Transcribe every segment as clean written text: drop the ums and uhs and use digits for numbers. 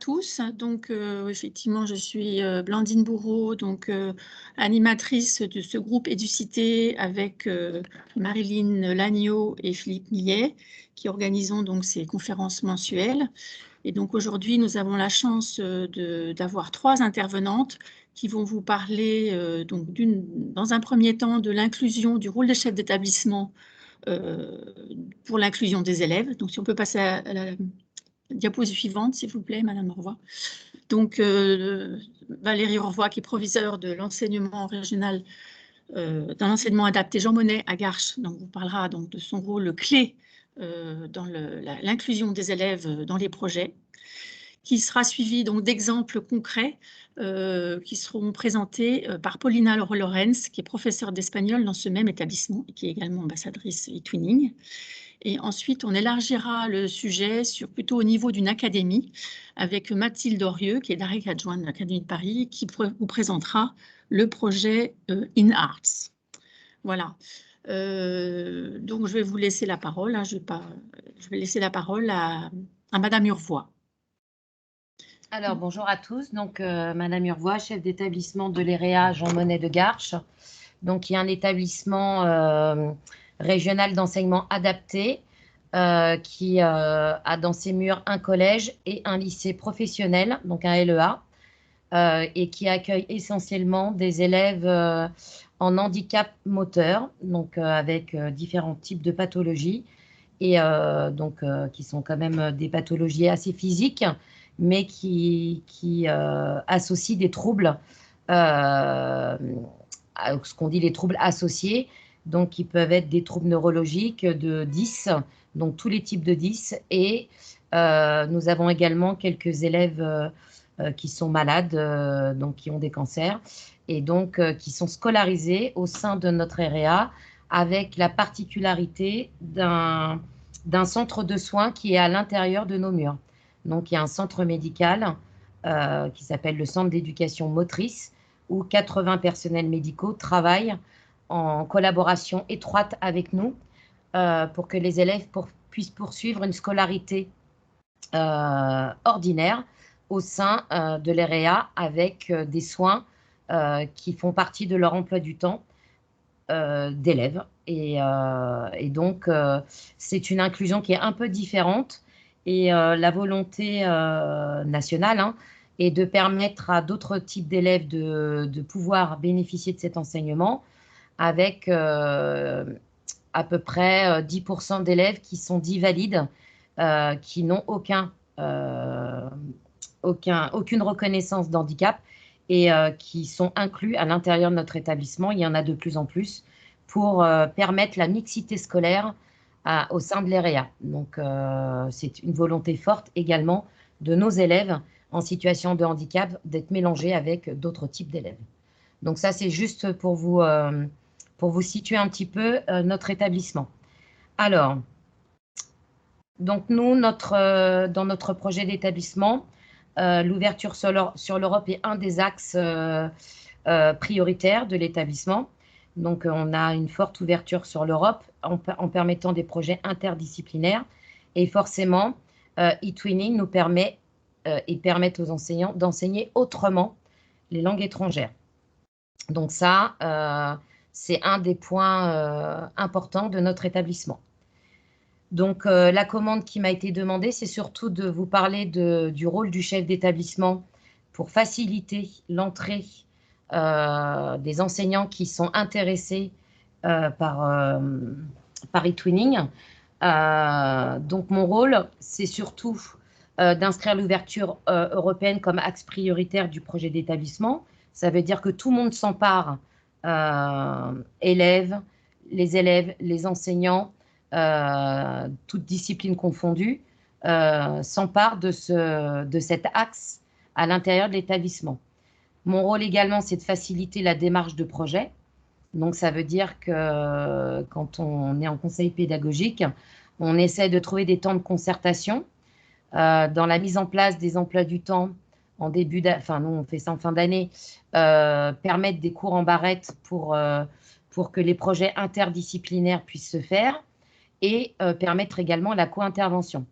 tous. Donc, effectivement, je suis Blandine Bourreau, donc animatrice de ce groupe Éducité avec Marilyn Lagneau et Philippe Millet, qui organisons donc ces conférences mensuelles. Et donc aujourd'hui, nous avons la chance d'avoir 3 intervenantes qui vont vous parler donc dans un premier temps de l'inclusion du rôle de chef d'établissement pour l'inclusion des élèves. Donc si on peut passer à la diapositive suivante, s'il vous plaît, Madame Roy. Donc Valérie Roy, qui est proviseure de l'enseignement régional dans l'enseignement adapté Jean Monnet à Garches, donc vous parlera donc de son rôle clé dans l'inclusion des élèves dans les projets, qui sera suivi donc d'exemples concrets qui seront présentés par Paulina Lorenz, qui est professeure d'espagnol dans ce même établissement et qui est également ambassadrice eTwinning. Et ensuite, on élargira le sujet plutôt au niveau d'une académie avec Mathilde Dorieux, qui est directrice adjointe de l'Académie de Paris, qui vous présentera le projet In Arts. Voilà. Donc, je vais vous laisser la parole. Hein, je vais laisser la parole à Madame Urvois. Alors, bonjour à tous. Donc, Madame Urvois, chef d'établissement de l'EREA Jean Monnet de Garches, donc qui est un établissement régional d'enseignement adapté qui a dans ses murs un collège et un lycée professionnel, donc un LEA, et qui accueille essentiellement des élèves en handicap moteur, donc avec différents types de pathologies, et donc qui sont quand même des pathologies assez physiques, mais qui associent des troubles, ce qu'on dit les troubles associés, donc qui peuvent être des troubles neurologiques de 10, donc tous les types de 10, et nous avons également quelques élèves qui sont malades, donc qui ont des cancers, et donc qui sont scolarisés au sein de notre REA, avec la particularité d'un centre de soins qui est à l'intérieur de nos murs. Donc, il y a un centre médical qui s'appelle le Centre d'éducation motrice, où 80 personnels médicaux travaillent en collaboration étroite avec nous pour que les élèves puissent poursuivre une scolarité ordinaire au sein de l'EREA avec des soins qui font partie de leur emploi du temps d'élèves. Et donc, c'est une inclusion qui est un peu différente. Et la volonté nationale est de permettre à d'autres types d'élèves de pouvoir bénéficier de cet enseignement avec à peu près 10% d'élèves qui sont dits valides, qui n'ont aucune reconnaissance d'handicap et qui sont inclus à l'intérieur de notre établissement. Il y en a de plus en plus pour permettre la mixité scolaire au sein de l'EREA. Donc, c'est une volonté forte également de nos élèves en situation de handicap d'être mélangés avec d'autres types d'élèves. Donc, ça, c'est juste pour vous situer un petit peu notre établissement. Alors, donc nous, dans notre projet d'établissement, l'ouverture sur l'Europe est un des axes prioritaires de l'établissement. Donc, on a une forte ouverture sur l'Europe en permettant des projets interdisciplinaires. Et forcément, eTwinning nous permet et permet aux enseignants d'enseigner autrement les langues étrangères. Donc ça, c'est un des points importants de notre établissement. Donc, la commande qui m'a été demandée, c'est surtout de vous parler du rôle du chef d'établissement pour faciliter l'entrée des enseignants qui sont intéressés par eTwinning. Donc, mon rôle, c'est surtout d'inscrire l'ouverture européenne comme axe prioritaire du projet d'établissement. Ça veut dire que tout le monde s'empare, élèves, les enseignants, toutes disciplines confondues, s'emparent de cet axe à l'intérieur de l'établissement. Mon rôle également, c'est de faciliter la démarche de projet. Donc, ça veut dire que quand on est en conseil pédagogique, on essaie de trouver des temps de concertation dans la mise en place des emplois du temps en début enfin, nous, on fait ça en fin d'année, permettre des cours en barrette pour que les projets interdisciplinaires puissent se faire et permettre également la co-intervention.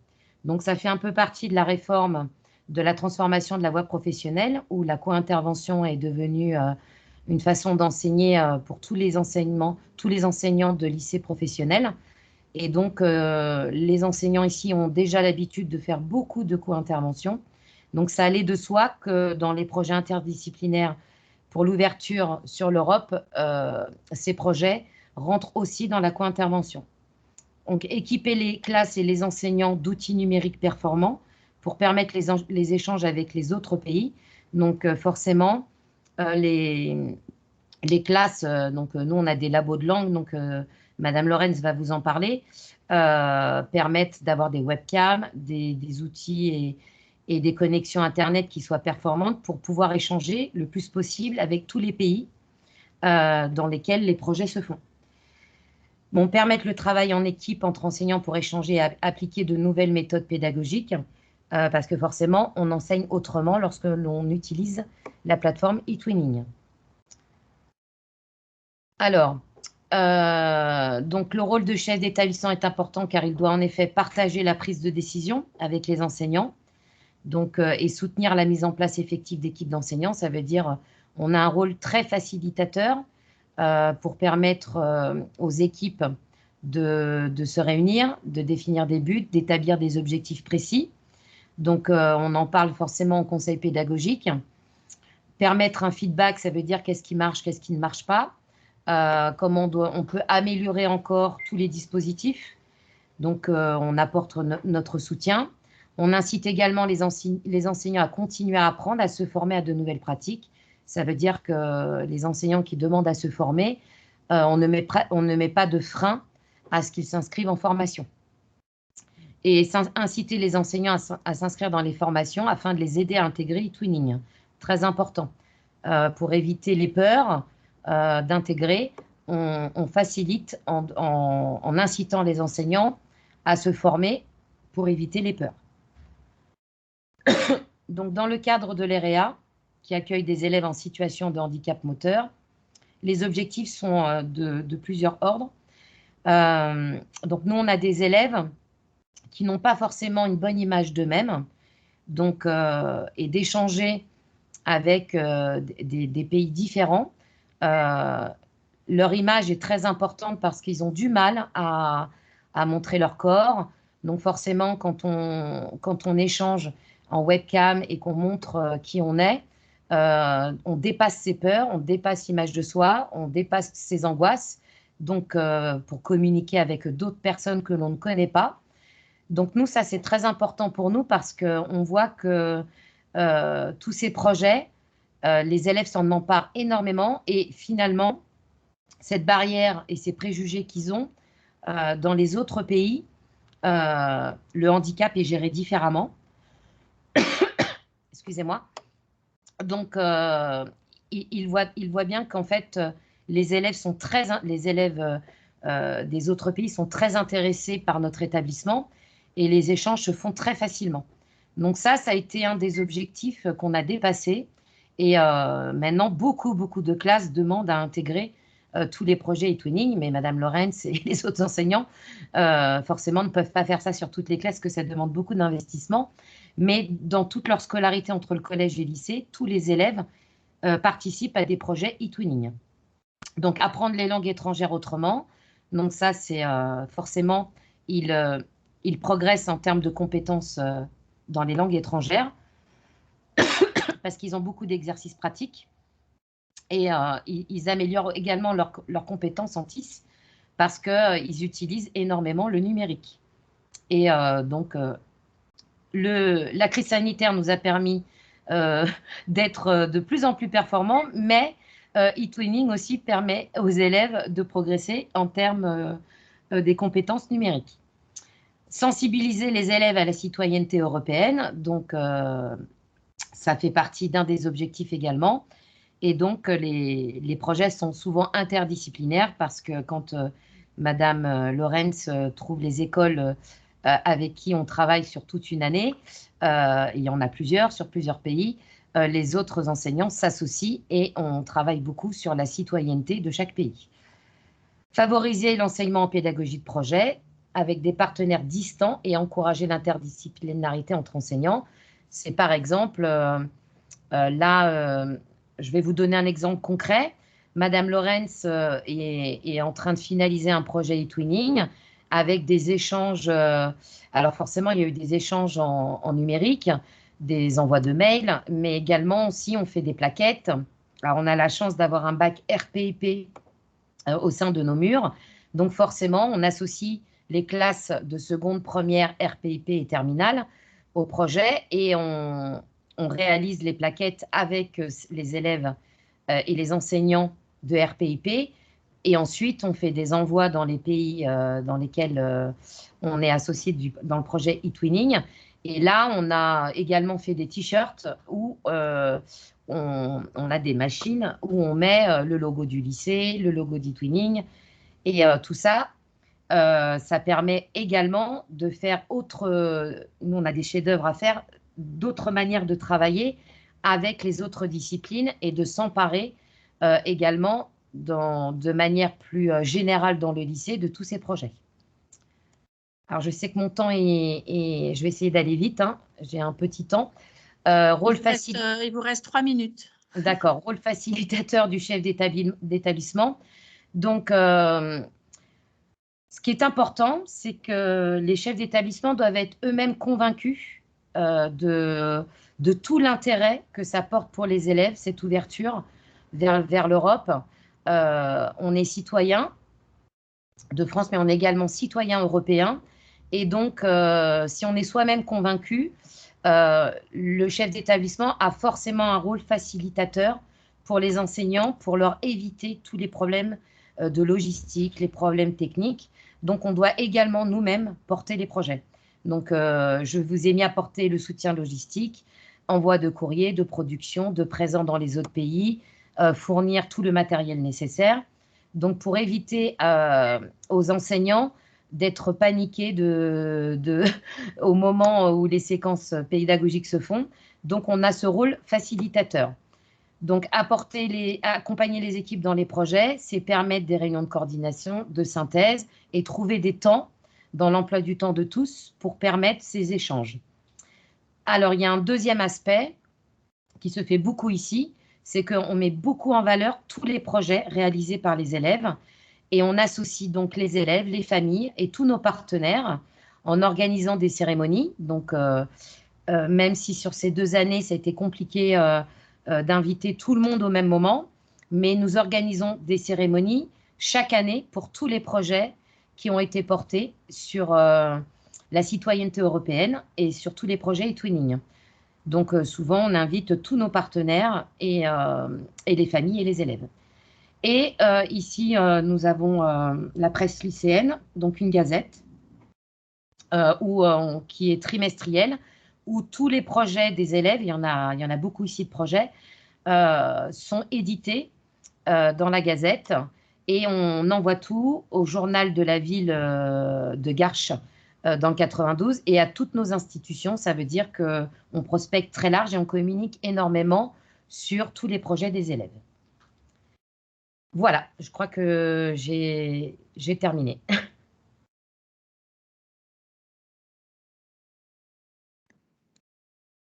Donc, ça fait un peu partie de la réforme de la transformation de la voie professionnelle, où la co-intervention est devenue une façon d'enseigner pour tous les enseignants de lycée professionnels. Et donc, les enseignants ici ont déjà l'habitude de faire beaucoup de co-intervention. Donc, ça allait de soi que dans les projets interdisciplinaires pour l'ouverture sur l'Europe, ces projets rentrent aussi dans la co-intervention. Donc, équiper les classes et les enseignants d'outils numériques performants pour permettre les échanges avec les autres pays. Donc, forcément, les classes, nous, on a des labos de langue, donc Madame Lorenz va vous en parler, permettent d'avoir des webcams, des outils et des connexions Internet qui soient performantes pour pouvoir échanger le plus possible avec tous les pays dans lesquels les projets se font. Bon, permettre le travail en équipe entre enseignants pour échanger et appliquer de nouvelles méthodes pédagogiques, parce que forcément, on enseigne autrement lorsque l'on utilise la plateforme eTwinning. Alors, donc le rôle de chef d'établissement est important car il doit en effet partager la prise de décision avec les enseignants donc, et soutenir la mise en place effective d'équipes d'enseignants. Ça veut dire on a un rôle très facilitateur pour permettre aux équipes de se réunir, de définir des buts, d'établir des objectifs précis. Donc, on en parle forcément au conseil pédagogique. Permettre un feedback, ça veut dire qu'est-ce qui marche, qu'est-ce qui ne marche pas. Comment on peut améliorer encore tous les dispositifs. Donc, on apporte notre soutien. On incite également les enseignants à continuer à apprendre, à se former à de nouvelles pratiques. Ça veut dire que les enseignants qui demandent à se former, on ne met pas de frein à ce qu'ils s'inscrivent en formation. Et inciter les enseignants à s'inscrire dans les formations afin de les aider à intégrer eTwinning. Très important. Pour éviter les peurs, d'intégrer, on facilite en incitant les enseignants à se former pour éviter les peurs. Donc, dans le cadre de l'EREA, qui accueille des élèves en situation de handicap moteur, les objectifs sont de plusieurs ordres. Donc, nous, on a des élèves qui n'ont pas forcément une bonne image d'eux-mêmes, donc, et d'échanger avec des pays différents. Leur image est très importante parce qu'ils ont du mal à montrer leur corps. Donc forcément, quand on échange en webcam et qu'on montre qui on est, on dépasse ses peurs, on dépasse l'image de soi, on dépasse ses angoisses, donc pour communiquer avec d'autres personnes que l'on ne connaît pas. Donc nous, ça c'est très important pour nous parce qu'on voit que tous ces projets, les élèves s'en emparent énormément et finalement, cette barrière et ces préjugés qu'ils ont dans les autres pays, le handicap est géré différemment. Excusez-moi. Donc, ils voient bien qu'en fait, les élèves des autres pays sont très intéressés par notre établissement et les échanges se font très facilement. Donc ça a été un des objectifs qu'on a dépassé. Et maintenant, beaucoup de classes demandent à intégrer tous les projets eTwinning, mais Madame Lorenz et les autres enseignants, forcément, ne peuvent pas faire ça sur toutes les classes, que ça demande beaucoup d'investissement. Mais dans toute leur scolarité entre le collège et le lycée, tous les élèves participent à des projets eTwinning. Donc, apprendre les langues étrangères autrement. Donc ça, c'est forcément, ils progressent en termes de compétences dans les langues étrangères parce qu'ils ont beaucoup d'exercices pratiques. Et ils améliorent également leurs compétences en TIS parce qu'ils utilisent énormément le numérique. Et donc, la crise sanitaire nous a permis d'être de plus en plus performants, mais eTwinning aussi permet aux élèves de progresser en termes des compétences numériques. Sensibiliser les élèves à la citoyenneté européenne, donc ça fait partie d'un des objectifs également. Et donc, les projets sont souvent interdisciplinaires parce que quand Madame Lorenz trouve les écoles avec qui on travaille sur toute une année, il y en a plusieurs sur plusieurs pays, les autres enseignants s'associent et on travaille beaucoup sur la citoyenneté de chaque pays. Favoriser l'enseignement en pédagogie de projet avec des partenaires distants et encourager l'interdisciplinarité entre enseignants. c'est par exemple, là, je vais vous donner un exemple concret. Madame Lorenz est en train de finaliser un projet e-twinning avec des échanges. Alors forcément, il y a eu des échanges en numérique, des envois de mails, mais également aussi on fait des plaquettes. Alors on a la chance d'avoir un bac RPIP au sein de nos murs. Donc forcément, on associe les classes de seconde, première, RPIP et terminale au projet et on réalise les plaquettes avec les élèves et les enseignants de RPIP. Et ensuite, on fait des envois dans les pays dans lesquels on est associé dans le projet e-twinning. Et là, on a également fait des t-shirts où on a des machines où on met le logo du lycée, le logo d'e-twinning. Et tout ça, ça permet également de faire nous, on a des chefs-d'œuvre à faire, d'autres manières de travailler avec les autres disciplines et de s'emparer également de manière plus générale dans le lycée de tous ces projets. Alors, je sais que mon temps je vais essayer d'aller vite, hein, j'ai un petit temps. Il vous reste 3 minutes. D'accord, rôle facilitateur du chef d'établissement. Donc, ce qui est important, c'est que les chefs d'établissement doivent être eux-mêmes convaincus de tout l'intérêt que ça porte pour les élèves, cette ouverture vers l'Europe. On est citoyen de France, mais on est également citoyen européen. Et donc, si on est soi-même convaincu, le chef d'établissement a forcément un rôle facilitateur pour les enseignants, pour leur éviter tous les problèmes de logistique, les problèmes techniques. Donc, on doit également nous-mêmes porter les projets. Donc, je vous ai mis à porter le soutien logistique, envoi de courrier, de production, de présents dans les autres pays, fournir tout le matériel nécessaire. Donc, pour éviter aux enseignants d'être paniqués au moment où les séquences pédagogiques se font. Donc, on a ce rôle facilitateur. Donc, accompagner les équipes dans les projets, c'est permettre des réunions de coordination, de synthèse et trouver des temps dans l'emploi du temps de tous pour permettre ces échanges. Alors, il y a un deuxième aspect qui se fait beaucoup ici, c'est qu'on met beaucoup en valeur tous les projets réalisés par les élèves et on associe donc les élèves, les familles et tous nos partenaires en organisant des cérémonies. Donc, même si sur ces 2 années, ça a été compliqué d'inviter tout le monde au même moment, mais nous organisons des cérémonies chaque année pour tous les projets qui ont été portés sur la citoyenneté européenne et sur tous les projets e-twinning. Donc, souvent, on invite tous nos partenaires et les familles et les élèves. Et ici, nous avons la presse lycéenne, donc une gazette qui est trimestrielle, où tous les projets des élèves, il y en a beaucoup ici de projets, sont édités dans la gazette et on envoie tout au journal de la ville de Garches dans le 92 et à toutes nos institutions. Ça veut dire qu'on prospecte très large et on communique énormément sur tous les projets des élèves. Voilà, je crois que j'ai terminé.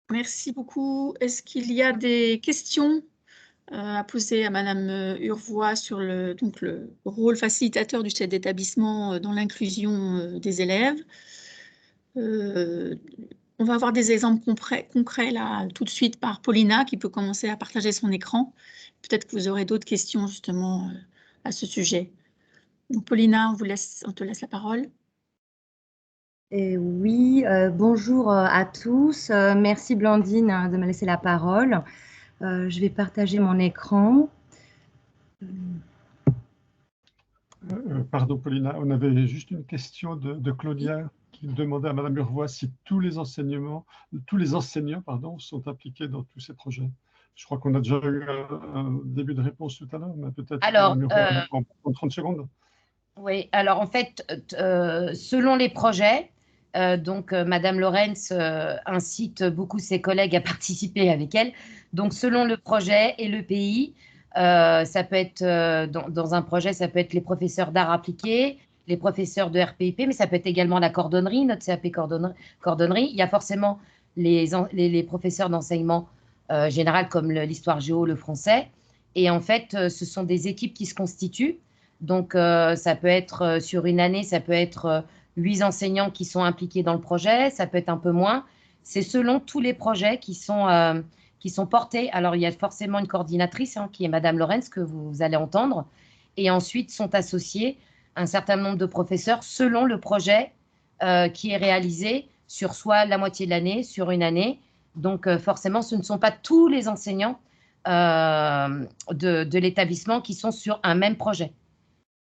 Merci beaucoup. Est-ce qu'il y a des questions à poser à Madame Urvois sur le rôle facilitateur du chef d'établissement dans l'inclusion des élèves? On va avoir des exemples concrets là tout de suite par Paulina qui peut commencer à partager son écran. Peut-être que vous aurez d'autres questions justement à ce sujet. Donc Paulina, on te laisse la parole. Oui, bonjour à tous. Merci Blandine de me laisser la parole. Je vais partager mon écran. Pardon Paulina, on avait juste une question de Claudia qui demandait à Madame Urvois si tous les enseignants sont impliqués dans tous ces projets. Je crois qu'on a déjà eu un début de réponse tout à l'heure, mais peut-être en 30 secondes. Oui, alors en fait, selon les projets, donc Madame Lorenz incite beaucoup ses collègues à participer avec elle. Donc selon le projet et le pays, ça peut être dans un projet, ça peut être les professeurs d'art appliqué, les professeurs de RPIP, mais ça peut être également la cordonnerie, notre CAP cordonnerie. Il y a forcément les professeurs d'enseignement général comme l'histoire géo, le français. Et en fait, ce sont des équipes qui se constituent. Donc, ça peut être sur une année, ça peut être 8 enseignants qui sont impliqués dans le projet, ça peut être un peu moins. C'est selon tous les projets qui sont portés. Alors, il y a forcément une coordinatrice qui est Madame Lorenz, que vous allez entendre. Et ensuite, sont associés un certain nombre de professeurs selon le projet qui est réalisé sur soit la moitié de l'année, sur une année. Donc, forcément, ce ne sont pas tous les enseignants de l'établissement qui sont sur un même projet.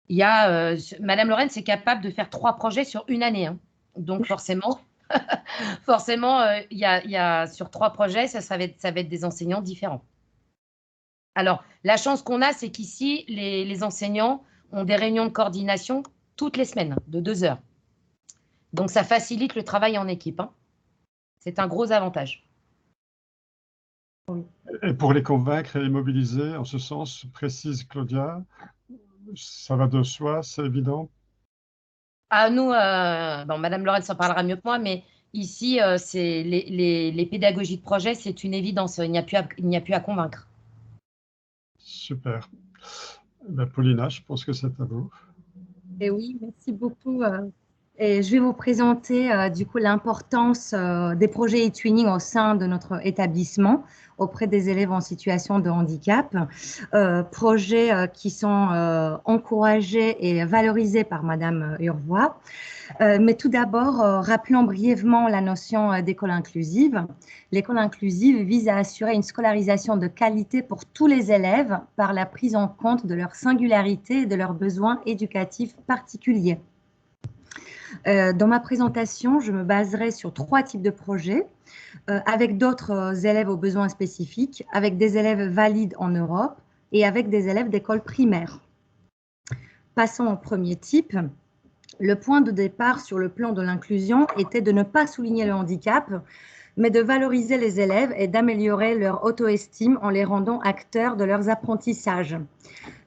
Il y a, Madame Lorenz est capable de faire 3 projets sur une année. Donc, forcément, il y a sur 3 projets, ça va être des enseignants différents. Alors, la chance qu'on a, c'est qu'ici, les enseignants ont des réunions de coordination toutes les semaines, de 2 heures. Donc, ça facilite le travail en équipe. C'est un gros avantage. Et pour les convaincre et les mobiliser, en ce sens, précise Claudia, ça va de soi, c'est évident? Nous, Madame Lorenz en parlera mieux que moi, mais ici, c'est les pédagogies de projet, c'est une évidence. Il n'y a plus à convaincre. Super. Paulina, je pense que c'est à vous. Et oui, merci beaucoup. Et je vais vous présenter du coup l'importance des projets e-twinning au sein de notre établissement auprès des élèves en situation de handicap. Projets qui sont encouragés et valorisés par Madame Urvois. Mais tout d'abord, rappelons brièvement la notion d'école inclusive. L'école inclusive vise à assurer une scolarisation de qualité pour tous les élèves par la prise en compte de leur singularité et de leurs besoins éducatifs particuliers. Dans ma présentation, je me baserai sur 3 types de projets, avec d'autres élèves aux besoins spécifiques, avec des élèves valides en Europe et avec des élèves d'école primaire. Passons au premier type. Le point de départ sur le plan de l'inclusion était de ne pas souligner le handicap, mais de valoriser les élèves et d'améliorer leur auto-estime en les rendant acteurs de leurs apprentissages.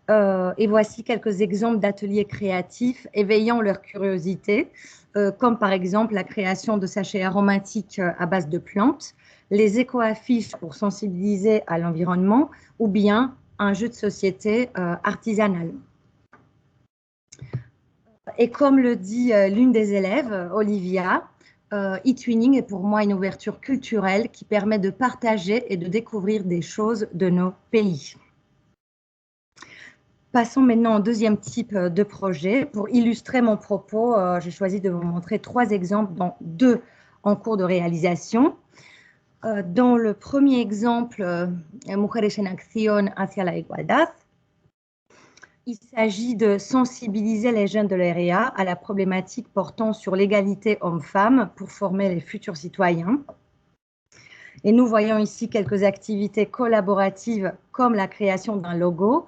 Et voici quelques exemples d'ateliers créatifs éveillant leur curiosité, comme par exemple la création de sachets aromatiques à base de plantes, les éco-affiches pour sensibiliser à l'environnement ou bien un jeu de société artisanal. Et comme le dit l'une des élèves, Olivia, e-twinning est pour moi une ouverture culturelle qui permet de partager et de découvrir des choses de nos pays. Passons maintenant au deuxième type de projet. Pour illustrer mon propos, j'ai choisi de vous montrer 3 exemples, dont 2 en cours de réalisation. Dans le premier exemple, Mujeres en Acción hacia la Igualdad, il s'agit de sensibiliser les jeunes de l'EREA à la problématique portant sur l'égalité homme-femme pour former les futurs citoyens. Et nous voyons ici quelques activités collaboratives comme la création d'un logo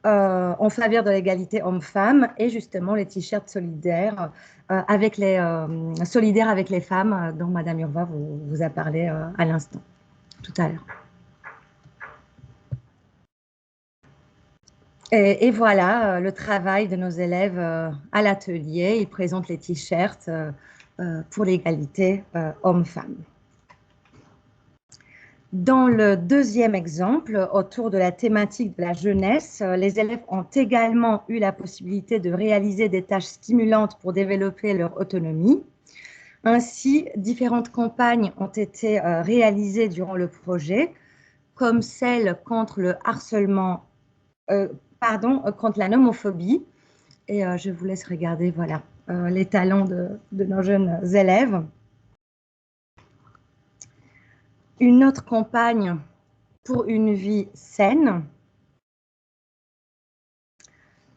en faveur de l'égalité homme-femme et justement les t-shirts solidaires avec les femmes dont Madame Urvois vous a parlé à l'instant, tout à l'heure. Et voilà le travail de nos élèves à l'atelier. Ils présentent les t-shirts pour l'égalité homme-femme. Dans le deuxième exemple, autour de la thématique de la jeunesse, les élèves ont également eu la possibilité de réaliser des tâches stimulantes pour développer leur autonomie. Ainsi, différentes campagnes ont été réalisées durant le projet, comme celle contre le harcèlement, contre la nomophobie. Et je vous laisse regarder voilà, les talents de nos jeunes élèves. Une autre campagne pour une vie saine.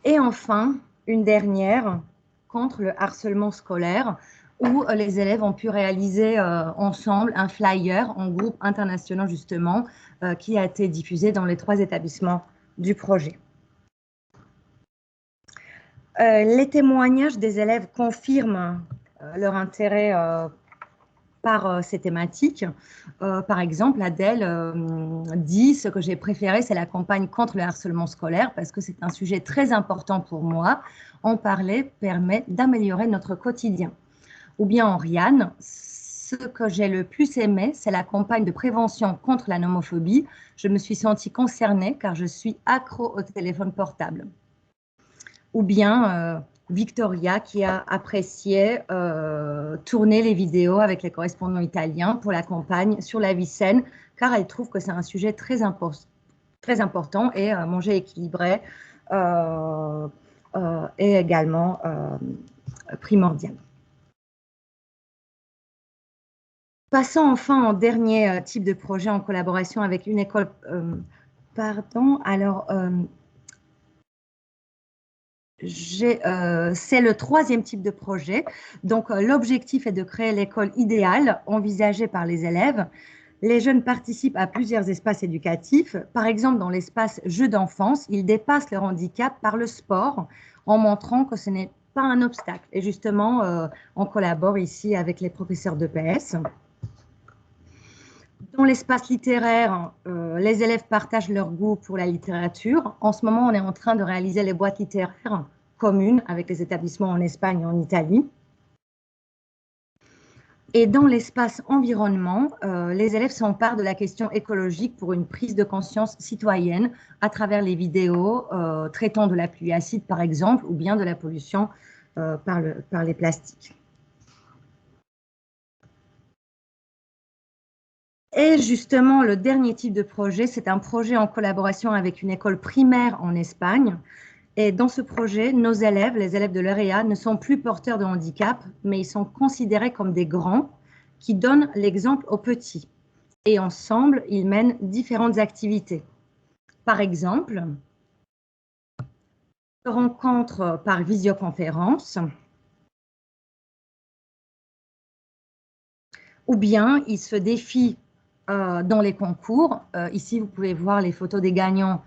Et enfin, une dernière contre le harcèlement scolaire, où les élèves ont pu réaliser ensemble un flyer en groupe international justement, qui a été diffusé dans les 3 établissements du projet. Les témoignages des élèves confirment leur intérêt par ces thématiques. Par exemple, Adèle dit « Ce que j'ai préféré, c'est la campagne contre le harcèlement scolaire parce que c'est un sujet très important pour moi. En parler permet d'améliorer notre quotidien. » Ou bien Oriane, ce que j'ai le plus aimé, c'est la campagne de prévention contre la nomophobie. Je me suis sentie concernée car je suis accro au téléphone portable. Ou bien Victoria qui a apprécié tourner les vidéos avec les correspondants italiens pour la campagne sur la vie saine, car elle trouve que c'est un sujet très important et manger équilibré est également primordial. Passons enfin au dernier type de projet en collaboration avec une école. C'est le troisième type de projet. Donc, l'objectif est de créer l'école idéale envisagée par les élèves. Les jeunes participent à plusieurs espaces éducatifs. Par exemple, dans l'espace jeux d'enfance, ils dépassent leur handicap par le sport en montrant que ce n'est pas un obstacle. Et justement, on collabore ici avec les professeurs d'EPS. Dans l'espace littéraire, les élèves partagent leur goût pour la littérature. En ce moment, on est en train de réaliser les boîtes littéraires communes avec les établissements en Espagne et en Italie. Et dans l'espace environnement, les élèves s'emparent de la question écologique pour une prise de conscience citoyenne à travers les vidéos traitant de la pluie acide, par exemple, ou bien de la pollution par les plastiques. Et justement, le dernier type de projet, c'est un projet en collaboration avec une école primaire en Espagne. Et dans ce projet, nos élèves, les élèves de l'EREA, ne sont plus porteurs de handicap, mais ils sont considérés comme des grands qui donnent l'exemple aux petits. Et ensemble, ils mènent différentes activités. Par exemple, ils se rencontrent par visioconférence, ou bien ils se défient dans les concours. Ici, vous pouvez voir les photos des gagnants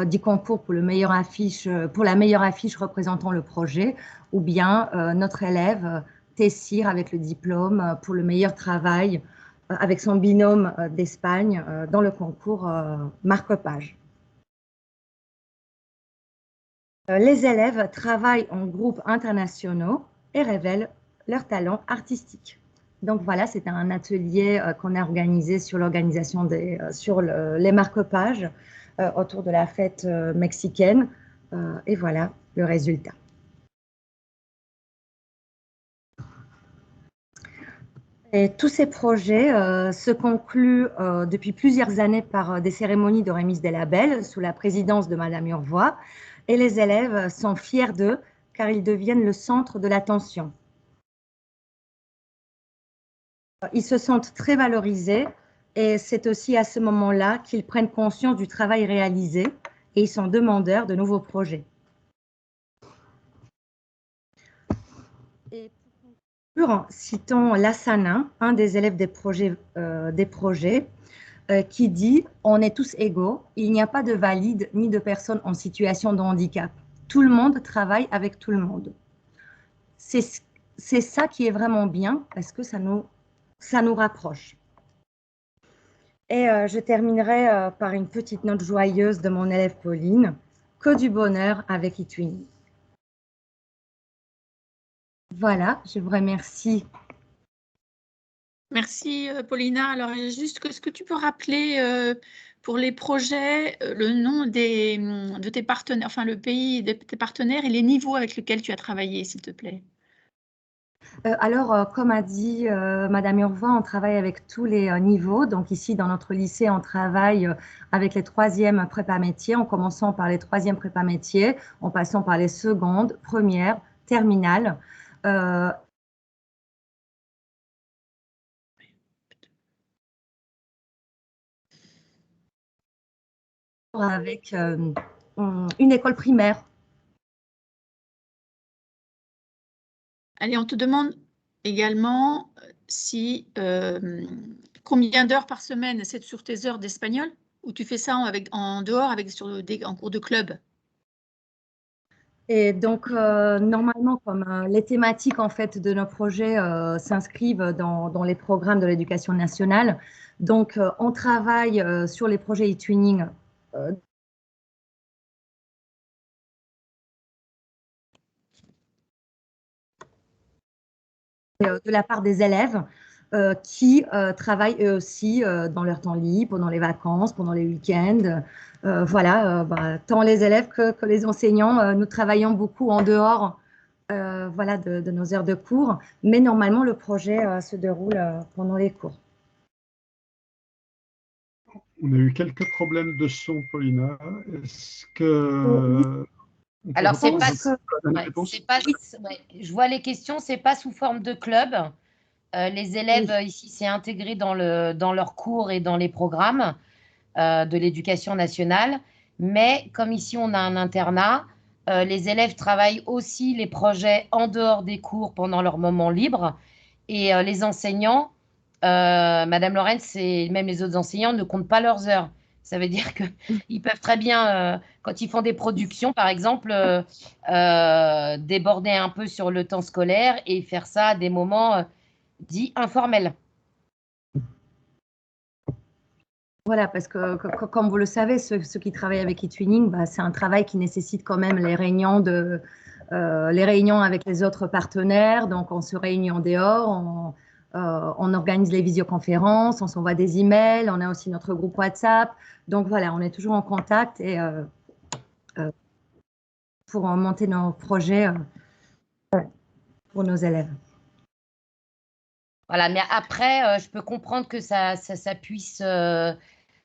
du concours pour la meilleure affiche représentant le projet, ou bien notre élève Tessir avec le diplôme pour le meilleur travail avec son binôme d'Espagne dans le concours marque-page. Les élèves travaillent en groupes internationaux et révèlent leurs talents artistiques. Donc voilà, c'est un atelier qu'on a organisé sur l'organisation sur les marque-pages autour de la fête mexicaine. Et voilà le résultat. Et tous ces projets se concluent depuis plusieurs années par des cérémonies de remise des labels sous la présidence de Madame Urvois. Et les élèves sont fiers d'eux car ils deviennent le centre de l'attention. Ils se sentent très valorisés et c'est aussi à ce moment-là qu'ils prennent conscience du travail réalisé et ils sont demandeurs de nouveaux projets. Et pour conclure, citons Lassana, un des élèves des projets, qui dit « On est tous égaux, il n'y a pas de valides ni de personnes en situation de handicap. Tout le monde travaille avec tout le monde. » C'est ça qui est vraiment bien parce que ça nous rapproche. Et je terminerai par une petite note joyeuse de mon élève Pauline. Que du bonheur avec eTwinning. Voilà, je vous remercie. Merci Paulina. Alors juste est-ce que tu peux rappeler pour les projets le nom de tes partenaires, enfin le pays de tes partenaires et les niveaux avec lesquels tu as travaillé, s'il te plaît? Alors, comme a dit Madame Urvois, on travaille avec tous les niveaux. Donc ici, dans notre lycée, on travaille avec les troisièmes prépa métiers, en commençant par les troisièmes prépa métiers, en passant par les secondes, premières, terminales. Avec une école primaire. Allez, on te demande également si combien d'heures par semaine c'est sur tes heures d'espagnol ou tu fais ça en dehors en cours de club? Et donc, normalement, comme les thématiques en fait, de nos projets s'inscrivent dans les programmes de l'éducation nationale, donc on travaille sur les projets eTwinning de la part des élèves. qui travaillent eux aussi dans leur temps libre, pendant les vacances, pendant les week-ends. Voilà, tant les élèves que les enseignants, nous travaillons beaucoup en dehors voilà, de nos heures de cours, mais normalement le projet se déroule pendant les cours. On a eu quelques problèmes de son, Paulina. Est-ce que... Alors, c'est pas, je vois les questions, c'est pas sous forme de club. Les élèves ici, c'est intégré dans leurs cours et dans les programmes de l'éducation nationale. Mais comme ici, on a un internat, les élèves travaillent aussi les projets en dehors des cours pendant leur moment libre. Et les enseignants, Madame Laurence et même les autres enseignants ne comptent pas leurs heures. Ça veut dire qu'ils peuvent très bien, quand ils font des productions, par exemple, déborder un peu sur le temps scolaire et faire ça à des moments dits informels. Voilà, parce que comme vous le savez, ceux qui travaillent avec eTwinning, c'est un travail qui nécessite quand même les réunions avec les autres partenaires. Donc, on se réunit en dehors, on organise les visioconférences, on s'envoie des emails, on a aussi notre groupe WhatsApp. Donc, voilà, on est toujours en contact et pour monter nos projets pour nos élèves. Voilà, mais après, je peux comprendre que ça puisse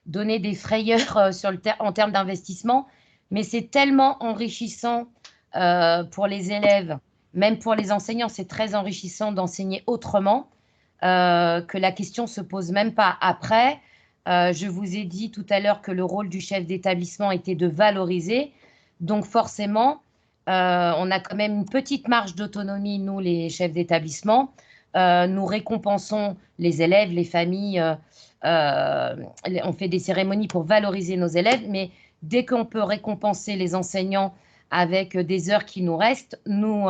donner des frayeurs en termes d'investissement, mais c'est tellement enrichissant pour les élèves, même pour les enseignants, c'est très enrichissant d'enseigner autrement que la question ne se pose même pas. Après, je vous ai dit tout à l'heure que le rôle du chef d'établissement était de valoriser, donc forcément, on a quand même une petite marge d'autonomie, nous, les chefs d'établissement. Nous récompensons les élèves, les familles, on fait des cérémonies pour valoriser nos élèves, mais dès qu'on peut récompenser les enseignants avec des heures qui nous restent, nous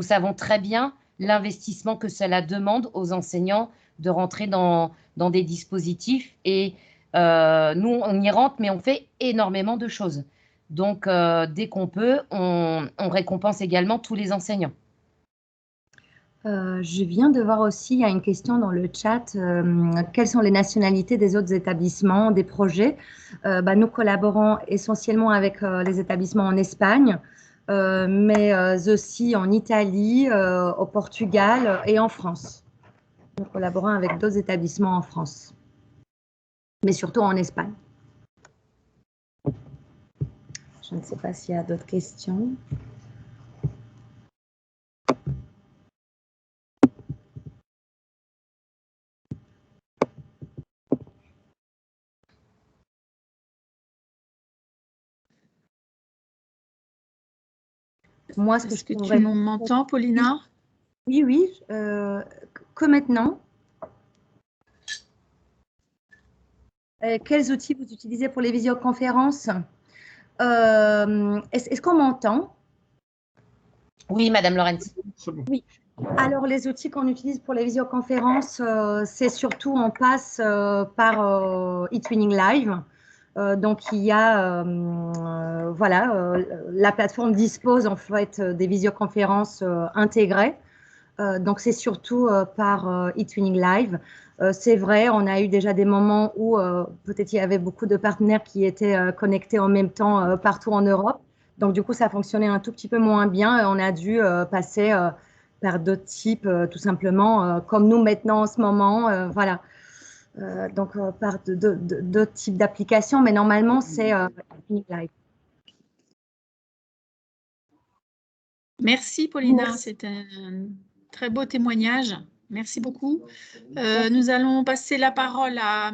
savons très bien l'investissement que cela demande aux enseignants de rentrer dans des dispositifs. Et nous, on y rentre, mais on fait énormément de choses. Donc, dès qu'on peut, on récompense également tous les enseignants. Je viens de voir aussi, il y a une question dans le chat, quelles sont les nationalités des autres établissements, des projets? Nous collaborons essentiellement avec les établissements en Espagne, mais aussi en Italie, au Portugal et en France. Nous collaborons avec d'autres établissements en France, mais surtout en Espagne. Je ne sais pas s'il y a d'autres questions. Moi, Est-ce que tu m'entends, Paulina? Oui, oui, que maintenant. Quels outils vous utilisez pour les visioconférences? Est-ce qu'on m'entend? Oui, Madame Laurence. Oui. Alors, les outils qu'on utilise pour les visioconférences, c'est surtout, on passe par eTwinning Live. Donc, il y a, voilà, la plateforme dispose en fait des visioconférences intégrées. Donc, c'est surtout par eTwinning Live. C'est vrai, on a eu déjà des moments où peut-être il y avait beaucoup de partenaires qui étaient connectés en même temps partout en Europe. Donc, du coup, ça fonctionnait un tout petit peu moins bien. On a dû passer par d'autres types, tout simplement, comme nous maintenant en ce moment. Voilà. Donc, par d'autres types d'applications, mais normalement, c'est eTwinning Live. Merci, Paulina. C'est un très beau témoignage. Merci beaucoup. Nous allons passer la parole à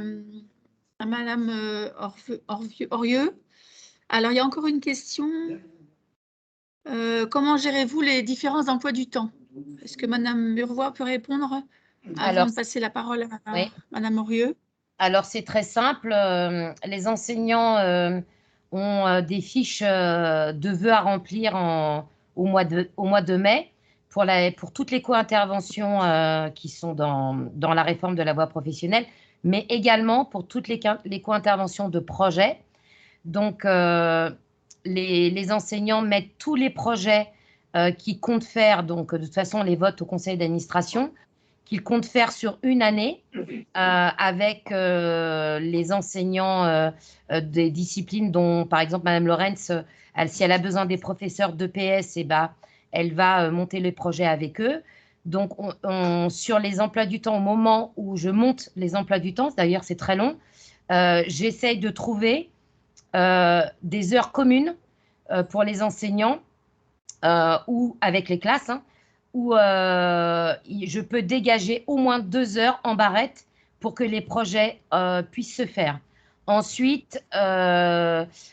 Madame Orieux. Alors, il y a encore une question. Comment gérez-vous les différents emplois du temps? Est-ce que Madame Murvois peut répondre avant de passer la parole à Madame Orieux? Alors, c'est très simple. Les enseignants ont des fiches de vœux à remplir au mois de mai pour toutes les co-interventions qui sont dans la réforme de la voie professionnelle, mais également pour toutes les co-interventions de projets. Donc, les enseignants mettent tous les projets qu'ils comptent faire. Donc, de toute façon, on les vote au conseil d'administration. qu'il compte faire sur une année avec les enseignants des disciplines dont, par exemple, Mme Lorenz, si elle a besoin des professeurs d'EPS, elle va monter le projet avec eux. Donc, sur les emplois du temps, au moment où je monte les emplois du temps, d'ailleurs, c'est très long, j'essaye de trouver des heures communes pour les enseignants ou avec les classes, où je peux dégager au moins 2 heures en barrette pour que les projets puissent se faire. Ensuite,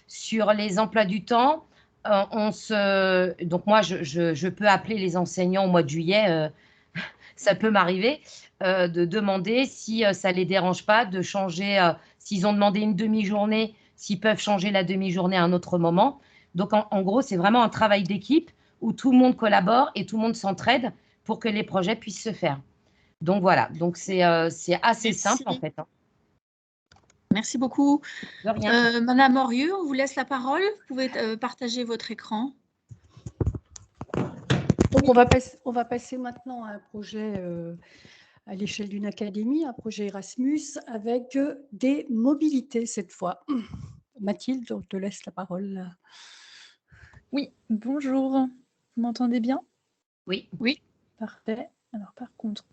sur les emplois du temps, donc moi, je peux appeler les enseignants au mois de juillet, ça peut m'arriver, de demander si ça ne les dérange pas de changer, s'ils ont demandé une demi-journée, s'ils peuvent changer la demi-journée à un autre moment. Donc, en gros, c'est vraiment un travail d'équipe où tout le monde collabore et tout le monde s'entraide pour que les projets puissent se faire. Donc, voilà. Donc, c'est assez simple, en fait. Merci beaucoup. De rien. Madame Orieux, on vous laisse la parole. Vous pouvez partager votre écran. Donc, on va passer maintenant à un projet à l'échelle d'une académie, un projet Erasmus avec des mobilités cette fois. Mathilde, on te laisse la parole. Oui, bonjour. Vous m'entendez bien? Oui. Oui. Parfait. Alors par contre,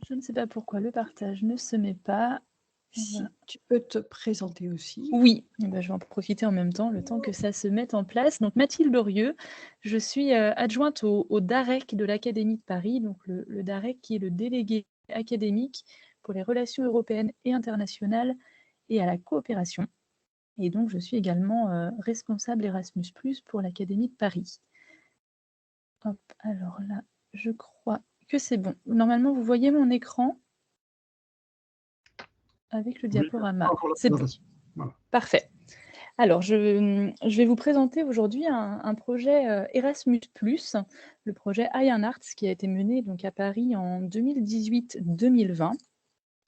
je ne sais pas pourquoi le partage ne se met pas. Si tu peux te présenter aussi. Oui, je vais en profiter en même temps, le temps que ça se mette en place. Donc Mathilde Orieux, je suis adjointe au DAREC de l'Académie de Paris, donc le DAREC qui est le délégué académique pour les relations européennes et internationales et à la coopération. Et donc je suis également responsable Erasmus+ pour l'Académie de Paris. Hop, alors là, je crois que c'est bon. Normalement, vous voyez mon écran avec le diaporama. C'est bon. Voilà. Parfait. Alors, je vais vous présenter aujourd'hui un projet Erasmus+, le projet Iron Arts qui a été mené donc, à Paris en 2018-2020.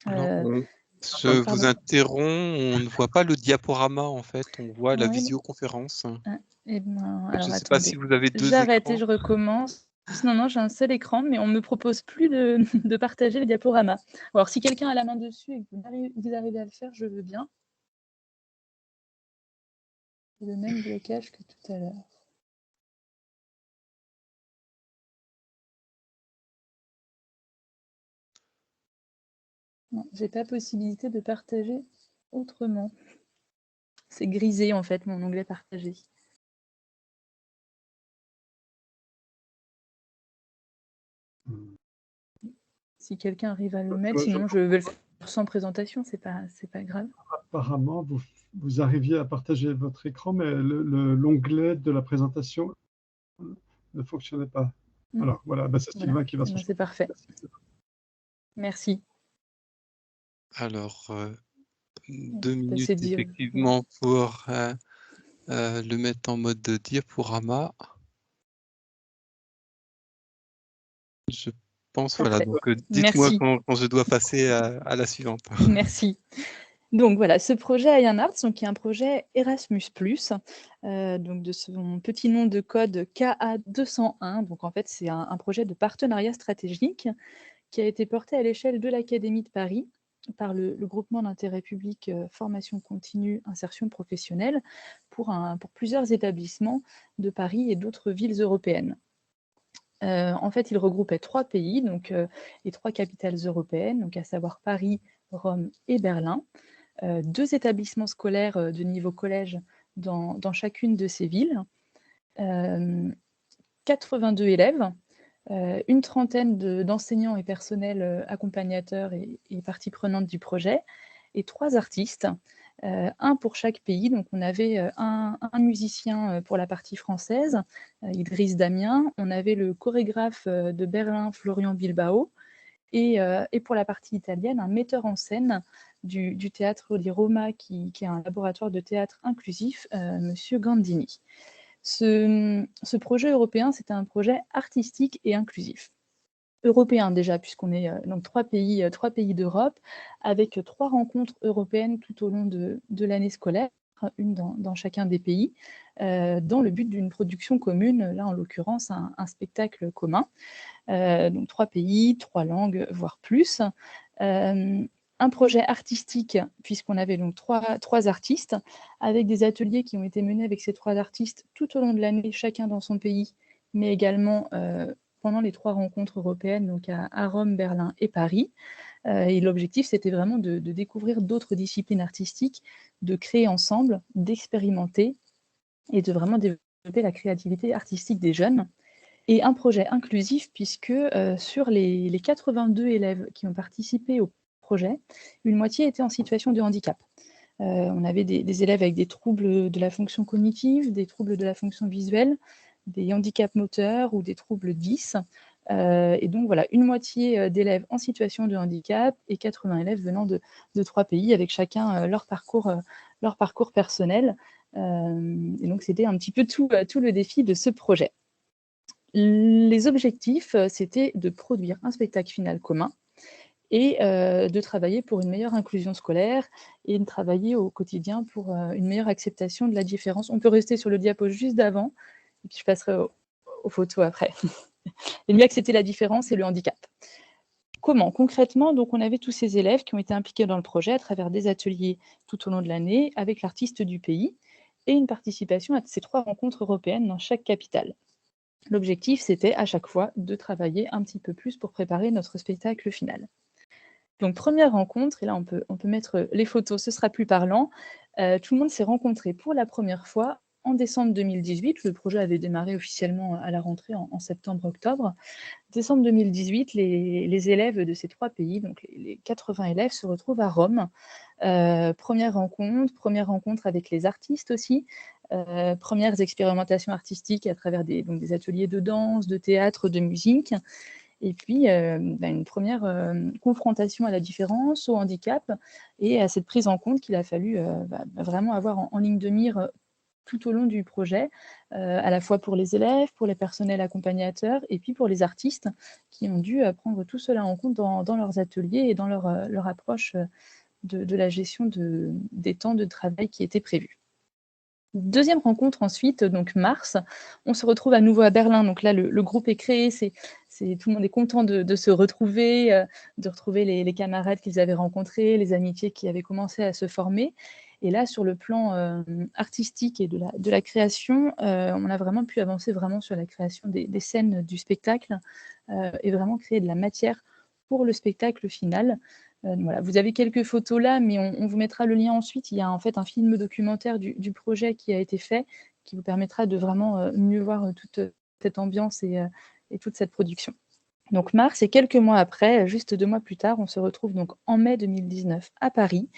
Je vous interromps, on ne voit pas le diaporama en fait, on voit la visioconférence. Eh ben, alors, je ne sais pas si vous avez deux écrans. J'arrête et je recommence. Non, j'ai un seul écran, mais on ne me propose plus de partager le diaporama. Alors, si quelqu'un a la main dessus et que vous arrivez à le faire, je veux bien. C'est le même blocage que tout à l'heure. Non, j'ai pas possibilité de partager autrement. C'est grisé en fait, mon onglet partagé. Si quelqu'un arrive à le mettre, sinon je vais le faire sans présentation, c'est pas grave. Apparemment, vous arriviez à partager votre écran, mais l'onglet de la présentation ne fonctionnait pas. Alors voilà, c'est Sylvain qui va s'en charger. C'est parfait. Merci. Alors, 2 minutes effectivement pour le mettre en mode de diaporama. Je pense, voilà, donc dites-moi quand je dois passer à la suivante. Merci. Donc voilà, ce projet Iron Arts, qui est un projet Erasmus+, donc de son petit nom de code KA201. Donc en fait, c'est un projet de partenariat stratégique qui a été porté à l'échelle de l'Académie de Paris par le groupement d'intérêt public formation continue, insertion professionnelle pour plusieurs établissements de Paris et d'autres villes européennes. En fait, il regroupait 3 pays, donc les 3 capitales européennes, donc à savoir Paris, Rome et Berlin, 2 établissements scolaires de niveau collège dans chacune de ces villes, 82 élèves, une trentaine d'enseignants et personnels accompagnateurs et parties prenantes du projet, et 3 artistes, un pour chaque pays. Donc on avait un musicien pour la partie française, Idriss Damien, on avait le chorégraphe de Berlin, Florian Bilbao, et pour la partie italienne, un metteur en scène du théâtre di Roma, qui est un laboratoire de théâtre inclusif, Monsieur Gandini. Ce projet européen, c'était un projet artistique et inclusif. Européen déjà, puisqu'on est donc 3 pays d'Europe, avec 3 rencontres européennes tout au long de l'année scolaire. une dans chacun des pays, dans le but d'une production commune, là en l'occurrence un spectacle commun. Donc 3 pays, 3 langues, voire plus. Un projet artistique, puisqu'on avait donc trois artistes, avec des ateliers qui ont été menés avec ces 3 artistes tout au long de l'année, chacun dans son pays, mais également pendant les 3 rencontres européennes, donc à Rome, Berlin et Paris. Et l'objectif, c'était vraiment de découvrir d'autres disciplines artistiques, de créer ensemble, d'expérimenter et de vraiment développer la créativité artistique des jeunes. Et un projet inclusif, puisque sur les 82 élèves qui ont participé au projet, une moitié étaient en situation de handicap. On avait des élèves avec des troubles de la fonction cognitive, des troubles de la fonction visuelle, des handicaps moteurs ou des troubles 10. Et donc voilà, une moitié d'élèves en situation de handicap et 80 élèves venant de 3 pays, avec chacun leur parcours personnel. Et donc c'était un petit peu tout le défi de ce projet. Les objectifs, c'était de produire un spectacle final commun et de travailler pour une meilleure inclusion scolaire et de travailler au quotidien pour une meilleure acceptation de la différence. On peut rester sur le diapo juste d'avant, et puis je passerai aux photos après. Et mieux accepter la différence et le handicap. Comment? Concrètement, donc on avait tous ces élèves qui ont été impliqués dans le projet à travers des ateliers tout au long de l'année avec l'artiste du pays et une participation à ces 3 rencontres européennes dans chaque capitale. L'objectif, c'était à chaque fois de travailler un petit peu plus pour préparer notre spectacle final. Donc, première rencontre, et là, on peut mettre les photos, ce sera plus parlant. Tout le monde s'est rencontré pour la première fois en décembre 2018. Le projet avait démarré officiellement à la rentrée en septembre-octobre. Décembre 2018, les élèves de ces 3 pays, donc les 80 élèves, se retrouvent à Rome. Première rencontre avec les artistes aussi. Premières expérimentations artistiques à travers des ateliers de danse, de théâtre, de musique. Et puis, une première confrontation à la différence, au handicap et à cette prise en compte qu'il a fallu vraiment avoir en ligne de mire tout au long du projet, à la fois pour les élèves, pour les personnels accompagnateurs et puis pour les artistes qui ont dû prendre tout cela en compte dans leurs ateliers et dans leur approche de la gestion des temps de travail qui étaient prévus. Deuxième rencontre ensuite, donc mars, on se retrouve à nouveau à Berlin. Donc là, le groupe est créé, tout le monde est content de se retrouver, de retrouver les camarades qu'ils avaient rencontrés, les amitiés qui avaient commencé à se former. Et là, sur le plan artistique et de la création, on a vraiment pu avancer vraiment sur la création des scènes du spectacle et vraiment créer de la matière pour le spectacle final. Voilà. Vous avez quelques photos là, mais on vous mettra le lien ensuite. Il y a en fait un film documentaire du projet qui a été fait, qui vous permettra de vraiment mieux voir toute cette ambiance et toute cette production. Donc mars, et quelques mois après, juste 2 mois plus tard, on se retrouve donc en mai 2019 à Paris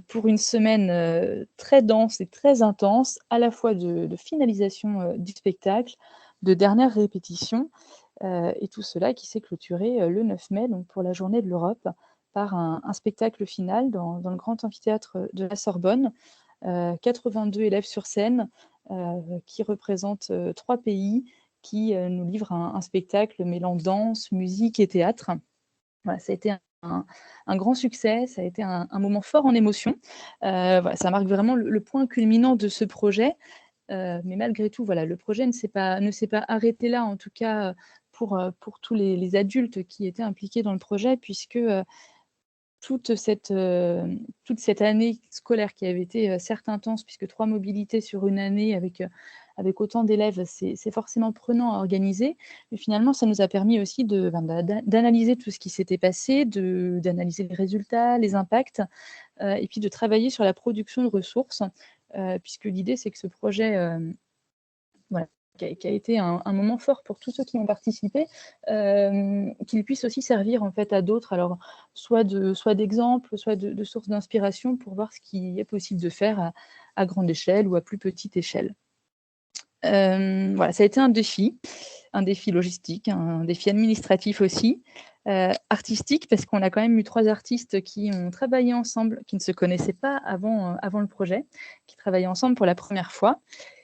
pour une semaine très dense et très intense, à la fois de finalisation du spectacle, de dernière répétition, et tout cela qui s'est clôturé le 9 mai, donc pour la journée de l'Europe, par un spectacle final dans le grand amphithéâtre de la Sorbonne. 82 élèves sur scène qui représentent 3 pays qui nous livrent un spectacle mêlant danse, musique et théâtre. Voilà, ça a été un grand succès, ça a été un moment fort en émotion. Voilà, ça marque vraiment le point culminant de ce projet. Mais malgré tout, voilà, le projet ne s'est pas arrêté là, en tout cas pour tous les adultes qui étaient impliqués dans le projet, puisque toute cette année scolaire qui avait été certes intense, puisque 3 mobilités sur une année avec autant d'élèves, c'est forcément prenant à organiser. Mais finalement, ça nous a permis aussi d'analyser tout ce qui s'était passé, d'analyser les résultats, les impacts, et puis de travailler sur la production de ressources, puisque l'idée, c'est que ce projet voilà, qui a été un moment fort pour tous ceux qui ont participé, qu'il puisse aussi servir en fait à d'autres, alors soit d'exemple, soit de source d'inspiration pour voir ce qui est possible de faire à grande échelle ou à plus petite échelle. Voilà, ça a été un défi logistique, un défi administratif aussi, artistique, parce qu'on a quand même eu 3 artistes qui ont travaillé ensemble, qui ne se connaissaient pas avant le projet, qui travaillaient ensemble pour la première fois.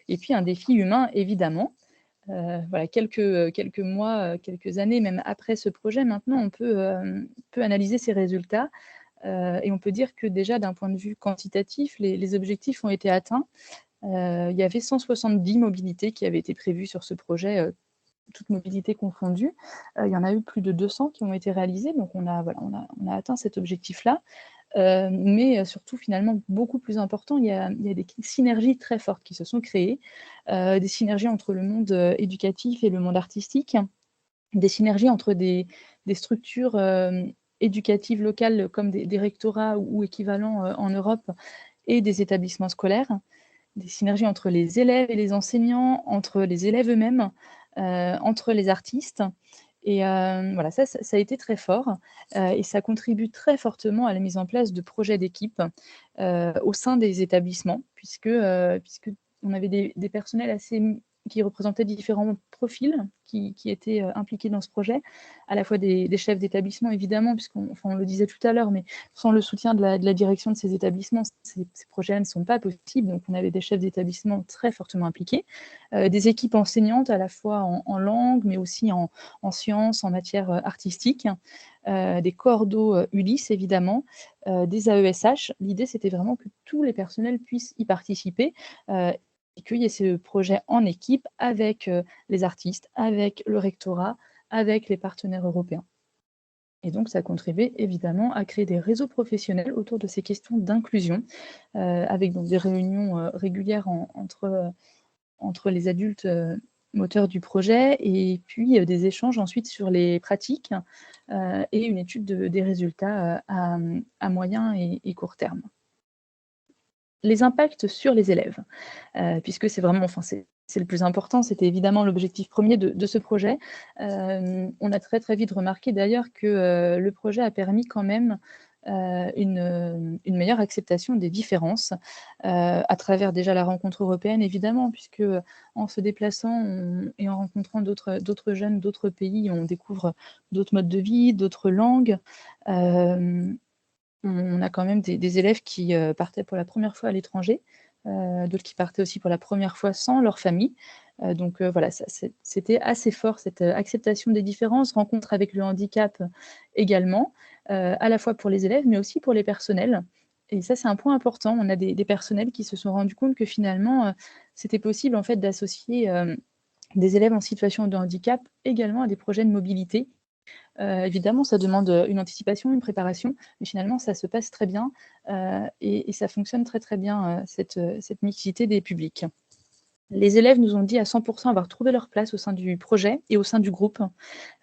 Et puis un défi humain, évidemment. Voilà, quelques mois, quelques années, même après ce projet, maintenant, on peut analyser ces résultats Et on peut dire que déjà, d'un point de vue quantitatif, les objectifs ont été atteints. Il y avait 170 mobilités qui avaient été prévues sur ce projet, toutes mobilités confondues. Il y en a eu plus de 200 qui ont été réalisées, donc on a atteint cet objectif-là. Mais surtout, finalement, beaucoup plus important, il y a des synergies très fortes qui se sont créées, des synergies entre le monde éducatif et le monde artistique, des synergies entre des structures éducatives locales comme des rectorats ou équivalents en Europe et des établissements scolaires, des synergies entre les élèves et les enseignants, entre les élèves eux-mêmes, entre les artistes. Et voilà, ça a été très fort et ça contribue très fortement à la mise en place de projets d'équipe au sein des établissements, puisque on avait des personnels qui représentaient différents profils qui étaient impliqués dans ce projet, à la fois des chefs d'établissement, évidemment, on le disait tout à l'heure, mais sans le soutien de la direction de ces établissements, ces projets ne sont pas possibles. Donc, on avait des chefs d'établissement très fortement impliqués, des équipes enseignantes à la fois en langue, mais aussi en sciences, en matière artistique, des cordos Ulysse, évidemment, des AESH. L'idée, c'était vraiment que tous les personnels puissent y participer et qu'il y ait ce projet en équipe avec les artistes, avec le rectorat, avec les partenaires européens. Et donc, ça a contribué évidemment à créer des réseaux professionnels autour de ces questions d'inclusion, avec donc des réunions régulières entre les adultes moteurs du projet, et puis des échanges ensuite sur les pratiques et une étude des résultats à moyen et court terme. Les impacts sur les élèves, puisque c'est vraiment, c'est le plus important, c'était évidemment l'objectif premier de ce projet. On a très très vite remarqué d'ailleurs que le projet a permis quand même une meilleure acceptation des différences à travers déjà la rencontre européenne, évidemment, puisque en se déplaçant et en rencontrant d'autres jeunes d'autres pays, on découvre d'autres modes de vie, d'autres langues. On a quand même des élèves qui partaient pour la première fois à l'étranger, d'autres qui partaient aussi pour la première fois sans leur famille. Donc voilà, c'était assez fort, cette acceptation des différences, rencontre avec le handicap également, à la fois pour les élèves, mais aussi pour les personnels. Et ça, c'est un point important. On a des personnels qui se sont rendus compte que finalement, c'était possible en fait d'associer des élèves en situation de handicap également à des projets de mobilité. Évidemment, ça demande une anticipation, une préparation, mais finalement, ça se passe très bien et ça fonctionne très très bien, cette mixité des publics. Les élèves nous ont dit à 100% avoir trouvé leur place au sein du projet et au sein du groupe.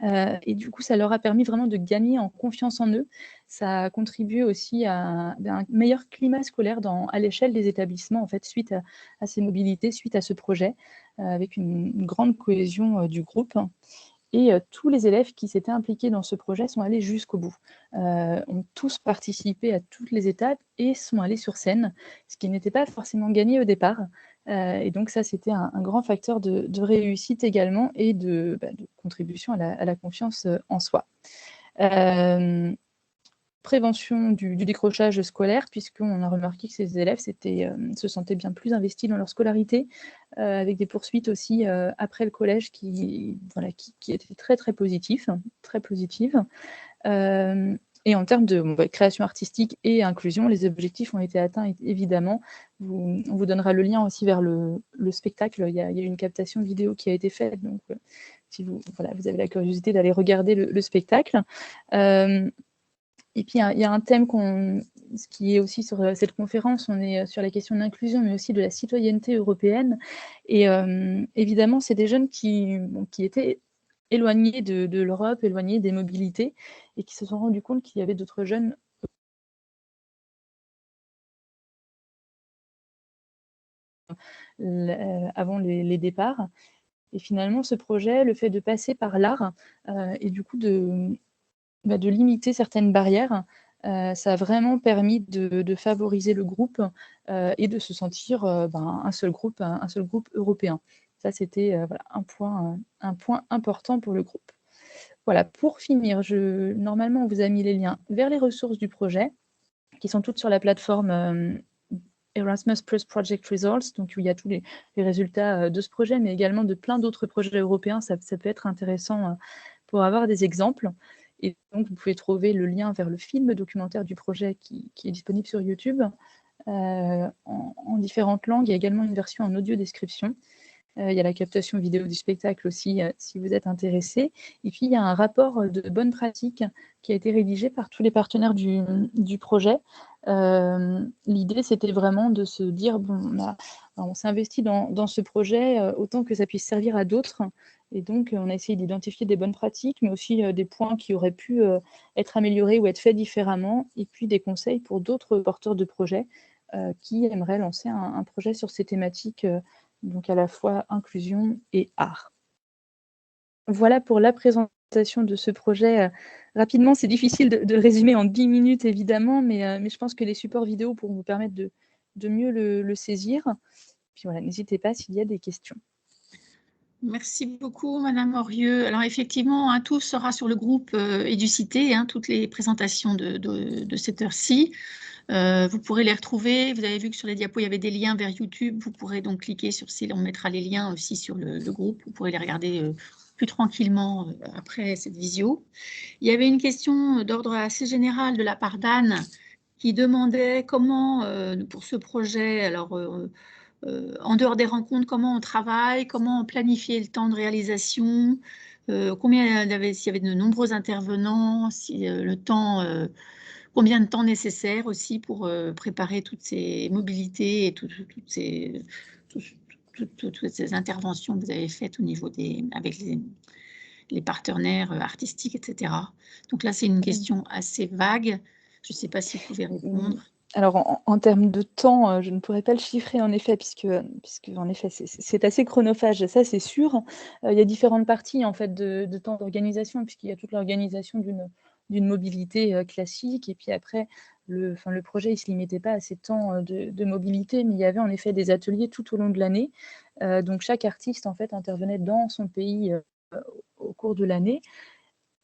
Et du coup, ça leur a permis vraiment de gagner en confiance en eux. Ça a contribué aussi à un meilleur climat scolaire à l'échelle des établissements, en fait, suite à ces mobilités, suite à ce projet, avec une grande cohésion du groupe. Et tous les élèves qui s'étaient impliqués dans ce projet sont allés jusqu'au bout, ont tous participé à toutes les étapes et sont allés sur scène, ce qui n'était pas forcément gagné au départ. Et donc ça, c'était un grand facteur de réussite également et de contribution à la confiance en soi. Prévention du décrochage scolaire, puisqu'on a remarqué que ces élèves se sentaient bien plus investis dans leur scolarité, avec des poursuites aussi après le collège qui étaient très très positives. Et en termes de création artistique et inclusion, les objectifs ont été atteints, évidemment. On vous donnera le lien aussi vers le spectacle. Il y a une captation vidéo qui a été faite, donc si vous avez la curiosité d'aller regarder le spectacle. Et puis, il y a un thème qui est aussi sur cette conférence, on est sur la question de l'inclusion, mais aussi de la citoyenneté européenne. Et évidemment, c'est des jeunes qui étaient éloignés de l'Europe, éloignés des mobilités, et qui se sont rendus compte qu'il y avait d'autres jeunes avant les départs. Et finalement, ce projet, le fait de passer par l'art, et du coup de limiter certaines barrières, ça a vraiment permis de favoriser le groupe et de se sentir un seul groupe européen. Ça, c'était un point important pour le groupe. Voilà, pour finir, normalement, on vous a mis les liens vers les ressources du projet, qui sont toutes sur la plateforme Erasmus Plus Project Results, donc où il y a tous les résultats de ce projet, mais également de plein d'autres projets européens. Ça peut être intéressant pour avoir des exemples. Et donc, vous pouvez trouver le lien vers le film documentaire du projet qui est disponible sur YouTube en différentes langues. Il y a également une version en audio description. Il y a la captation vidéo du spectacle aussi, si vous êtes intéressé. Et puis, il y a un rapport de bonne pratique qui a été rédigé par tous les partenaires du projet. L'idée, c'était vraiment de se dire, bon, on s'est investi dans ce projet, autant que ça puisse servir à d'autres. Et donc, on a essayé d'identifier des bonnes pratiques, mais aussi des points qui auraient pu être améliorés ou être faits différemment, et puis des conseils pour d'autres porteurs de projets qui aimeraient lancer un projet sur ces thématiques donc à la fois inclusion et art. Voilà pour la présentation de ce projet. Rapidement, c'est difficile de résumer en 10 minutes, évidemment, mais je pense que les supports vidéo pourront vous permettre de mieux le saisir. Puis voilà, n'hésitez pas s'il y a des questions. Merci beaucoup, Madame Aurieux. Alors effectivement, tout sera sur le groupe Éducité, toutes les présentations de cette heure-ci. Vous pourrez les retrouver. Vous avez vu que sur les diapos, il y avait des liens vers YouTube. Vous pourrez donc cliquer sur ces. On mettra les liens aussi sur le groupe. Vous pourrez les regarder plus tranquillement après cette visio. Il y avait une question d'ordre assez général de la part d'Anne qui demandait comment, pour ce projet, alors en dehors des rencontres, comment on travaille, comment planifier le temps de réalisation, combien s'il y avait de nombreux intervenants, si le temps, combien de temps nécessaire aussi pour préparer toutes ces mobilités et toutes ces interventions que vous avez faites au niveau avec les partenaires artistiques, etc. Donc là, c'est une question assez vague. Je ne sais pas si vous pouvez répondre. Alors, en termes de temps, je ne pourrais pas le chiffrer, en effet, puisque en effet, c'est assez chronophage, ça, c'est sûr. Il y a différentes parties, en fait, de temps d'organisation, puisqu'il y a toute l'organisation d'une mobilité classique. Et puis après, le projet, il ne se limitait pas à ces temps de mobilité, mais il y avait en effet des ateliers tout au long de l'année. Donc, chaque artiste, en fait, intervenait dans son pays au cours de l'année.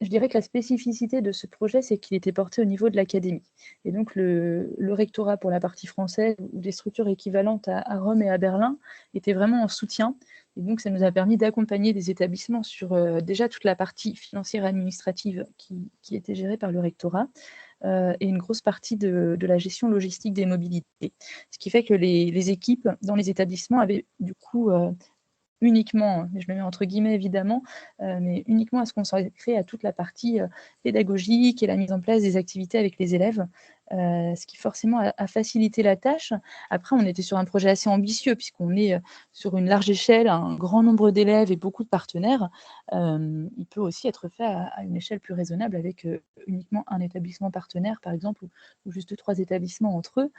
Je dirais que la spécificité de ce projet, c'est qu'il était porté au niveau de l'académie. Et donc, le rectorat pour la partie française ou des structures équivalentes à Rome et à Berlin étaient vraiment en soutien. Et donc, ça nous a permis d'accompagner des établissements sur déjà toute la partie financière et administrative qui était gérée par le rectorat et une grosse partie de la gestion logistique des mobilités. Ce qui fait que les équipes dans les établissements avaient du coup uniquement, je me mets entre guillemets évidemment, mais uniquement à se consacrer à toute la partie pédagogique et la mise en place des activités avec les élèves, ce qui forcément a facilité la tâche. Après, on était sur un projet assez ambitieux puisqu'on est sur une large échelle, un grand nombre d'élèves et beaucoup de partenaires. Il peut aussi être fait à une échelle plus raisonnable avec uniquement un établissement partenaire, par exemple, ou juste 3 établissements entre eux.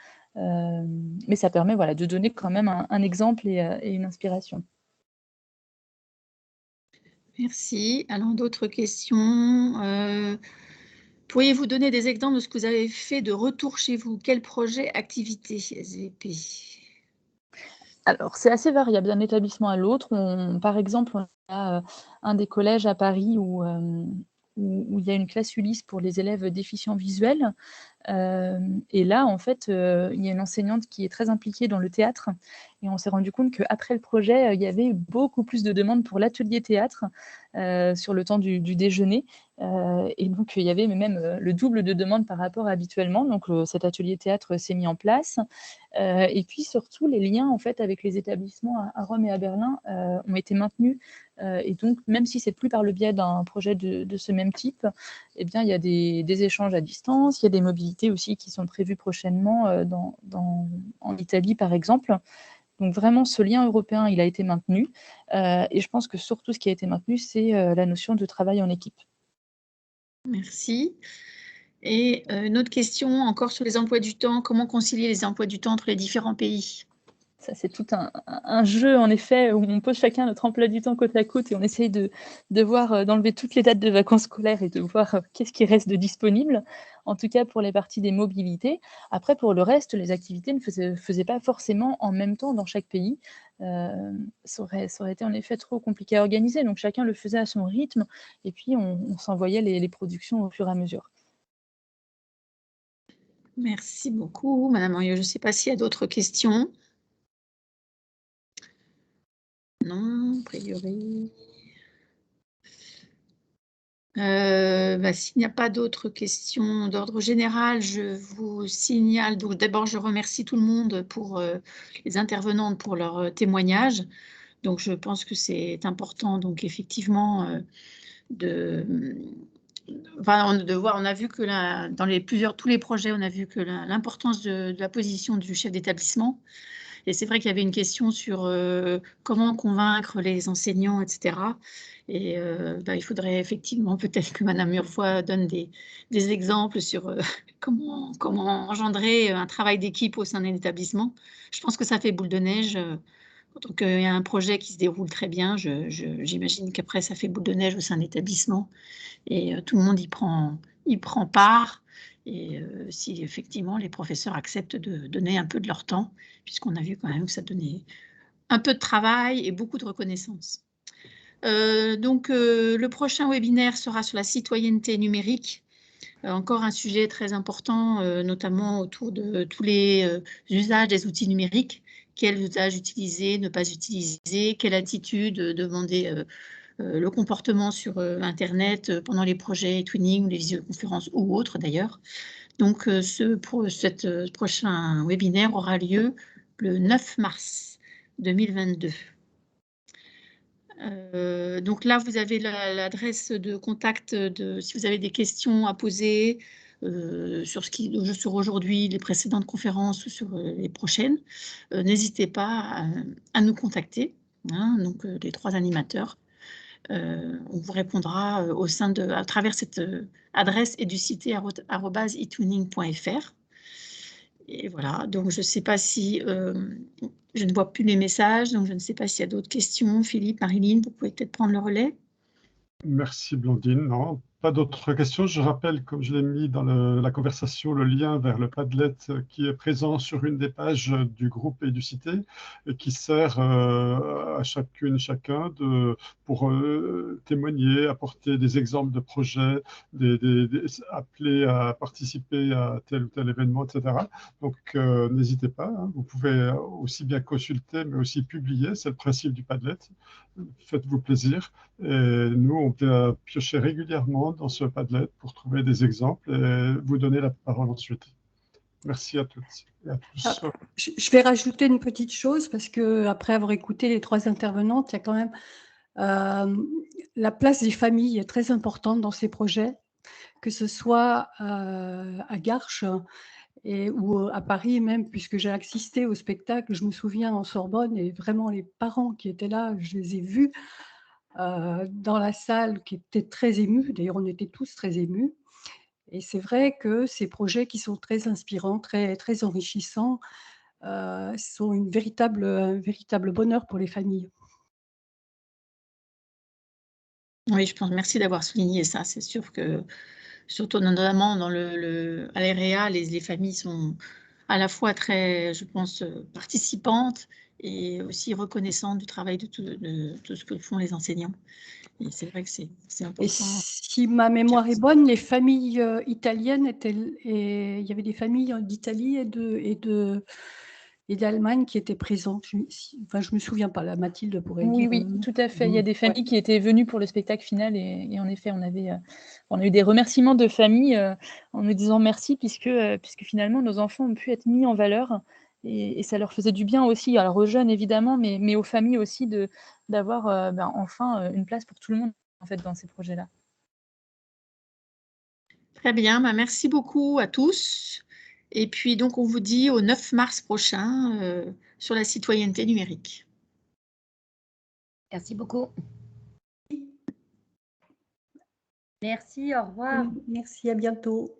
Mais ça permet voilà, de donner quand même un exemple et une inspiration. Merci. Alors, d'autres questions pourriez-vous donner des exemples de ce que vous avez fait de retour chez vous? Quel projet, activité SVP? Alors, c'est assez variable d'un établissement à l'autre. Par exemple, on a un des collèges à Paris où il y a une classe Ulysse pour les élèves déficients visuels. Et là, en fait, il y a une enseignante qui est très impliquée dans le théâtre. Et on s'est rendu compte qu'après le projet, il y avait beaucoup plus de demandes pour l'atelier théâtre sur le temps du déjeuner. Et donc, il y avait même le double de demandes par rapport à habituellement. Donc, cet atelier théâtre s'est mis en place. Et puis, surtout, les liens en fait, avec les établissements à Rome et à Berlin ont été maintenus. Et donc, même si c'est plus par le biais d'un projet de ce même type, eh bien, il y a des échanges à distance, il y a des mobilités aussi qui sont prévues prochainement en Italie, par exemple. Donc, vraiment, ce lien européen, il a été maintenu. Et je pense que surtout, ce qui a été maintenu, c'est la notion de travail en équipe. Merci. Et une autre question, encore sur les emplois du temps. Comment concilier les emplois du temps entre les différents pays? Ça, c'est tout un jeu, en effet, où on pose chacun notre emploi du temps côte à côte et on essaye de voir, d'enlever toutes les dates de vacances scolaires et de voir qu'est-ce qui reste de disponible, en tout cas pour les parties des mobilités. Après, pour le reste, les activités ne faisaient pas forcément en même temps dans chaque pays. Ça aurait été en effet trop compliqué à organiser, donc chacun le faisait à son rythme et puis on s'envoyait les productions au fur et à mesure. Merci beaucoup, Madame Henriot. Je ne sais pas s'il y a d'autres questions. Non, a priori. S'il n'y a pas d'autres questions d'ordre général, je vous signale. Donc, d'abord, je remercie tout le monde pour les intervenantes pour leur témoignage. Donc, je pense que c'est important, donc effectivement, de voir. On a vu que dans tous les projets, on a vu que l'importance de la position du chef d'établissement. Et c'est vrai qu'il y avait une question sur comment convaincre les enseignants, etc. Et il faudrait effectivement peut-être que Madame Murvois donne des exemples sur comment engendrer un travail d'équipe au sein d'un établissement. Je pense que ça fait boule de neige. Donc, il y a un projet qui se déroule très bien. J'imagine qu'après, ça fait boule de neige au sein de l'établissement. Et tout le monde y prend part. Et si effectivement les professeurs acceptent de donner un peu de leur temps, puisqu'on a vu quand même que ça donnait un peu de travail et beaucoup de reconnaissance. Le prochain webinaire sera sur la citoyenneté numérique. Encore un sujet très important, notamment autour de tous les usages des outils numériques. Quels usages utiliser, ne pas utiliser, quelle attitude demander le comportement sur Internet pendant les projets twinning, les visioconférences ou autres d'ailleurs. Donc, ce prochain webinaire aura lieu le 9 mars 2022. Donc là, vous avez l'adresse de contact si vous avez des questions à poser sur aujourd'hui, les précédentes conférences ou sur les prochaines. N'hésitez pas à nous contacter, donc les 3 animateurs. On vous répondra à travers cette adresse educité@etuning.fr. Et voilà, donc je ne sais pas si je ne vois plus les messages, donc je ne sais pas s'il y a d'autres questions. Philippe, Marilyn, vous pouvez peut-être prendre le relais. Merci Blandine. Non, pas d'autres questions. Je rappelle, comme je l'ai mis dans la conversation, le lien vers le Padlet qui est présent sur une des pages du groupe Educité et qui sert à chacune et chacun pour témoigner, apporter des exemples de projets, appeler à participer à tel ou tel événement, etc. Donc, n'hésitez pas. Vous pouvez aussi bien consulter, mais aussi publier. C'est le principe du Padlet. Faites-vous plaisir. Et nous, on peut piocher régulièrement dans ce Padlet pour trouver des exemples et vous donner la parole ensuite. Merci à toutes et à tous. Je vais rajouter une petite chose parce qu'après avoir écouté les 3 intervenantes, il y a quand même la place des familles est très importante dans ces projets, que ce soit à Garches ou à Paris même, puisque j'ai assisté au spectacle, je me souviens en Sorbonne, et vraiment les parents qui étaient là, je les ai vus dans la salle, qui étaient très émus. D'ailleurs, on était tous très émus. Et c'est vrai que ces projets qui sont très inspirants, très, très enrichissants, sont un véritable bonheur pour les familles. Oui, je pense. Merci d'avoir souligné ça. C'est sûr que, surtout notamment à l'EREA, les familles sont à la fois très, je pense, participantes et aussi reconnaissantes du travail de tout ce que font les enseignants. Et c'est vrai que c'est important. Et si ma mémoire est bonne, les familles italiennes il y avait des familles d'Italie et d'Allemagne qui étaient présentes. Je me souviens pas, là, Mathilde pourrait dire. Oui, tout à fait. Il y a des familles qui étaient venues pour le spectacle final et en effet, on a eu des remerciements de familles en nous disant merci puisque finalement, nos enfants ont pu être mis en valeur et ça leur faisait du bien aussi, alors aux jeunes évidemment, mais aux familles aussi d'avoir enfin une place pour tout le monde en fait dans ces projets-là. Très bien, merci beaucoup à tous. Et puis donc on vous dit au 9 mars prochain sur la citoyenneté numérique. Merci beaucoup. Merci, au revoir. Merci, à bientôt.